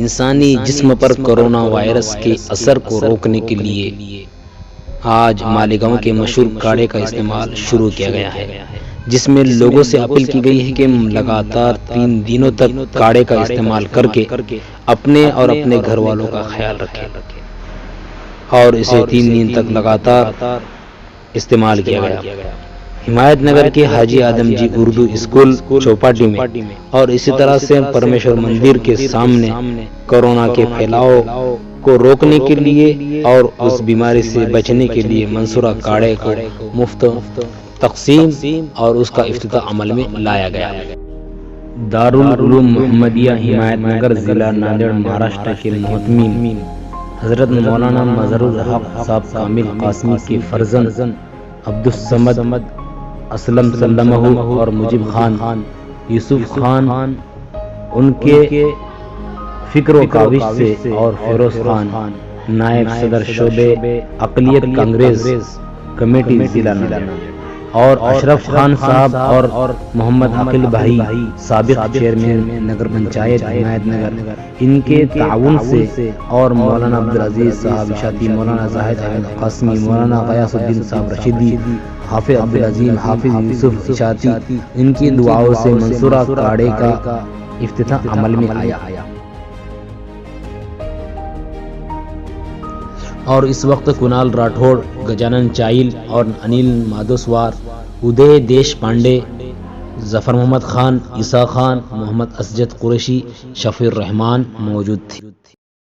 انسانی جسم پر corona virus کے اثر کو روکنے کے لیے آج مالیگاؤں کے مشہور کاڑھے کا استعمال شروع کیا گیا ہے، جس میں لوگوں سے اپیل کی گئی ہے کہ لگاتار 3 دنوں تک کاڑھے کا استعمال کر کے اپنے اور اپنے گھر والوں کا خیال رکھیں، اور اسے 3 دن تک لگاتار استعمال کیا گیا۔ حمایت نگر کے حاجی آدم جی اردو اسکول چوپاٹی میں اور اسی طرح سے پرمیشور مندر کے سامنے کورونا کے پھیلاؤ کو روکنے کے لیے اور اس بیماری سے بچنے کے لیے منصورہ کاڑھے کو مفت تقسیم اور اس کا افتتاح عمل میں لایا گیا۔ دارالعلوم محمدیہ حمایت نگر ضلع ناندیڑ مہاراشٹر کے محتمم حضرت مولانا مظہر الحق صاحب کامل قاسمی کے فرزند عبدالصمد اسلم سلمہ اور مجیب خان یوسف خان ان کے فکر و کاوش سے اور فیروز خان نائب صدر شعبہ اقلیت کانگریس کمیٹی ضلع ناندیڑ اور اشرف خان صاحب اور محمد عقیل بھائی سابق چیئرمین نگر پنچایت حمایت نگر ان کے تعاون سے اور مولانا عبدالعزیز صاحب اشاعتی، مولانا زاہد احمد قاسمی، مولانا غیاث الدین صاحب رشیدی، حافظ عبدالعظیم، حافظ یوسف اشاعتی، ان کی دعاؤں سے منصورہ کاڑھے کا افتتاح عمل میں آیا۔ اور اس وقت کنال راٹھوڑ، گجانن چائل اور انیل مادوسوار، ادے دیش پانڈے، ظفر محمد خان، عیسیٰ خان، محمد اسجد قریشی، شفیع الرحمان موجود تھے۔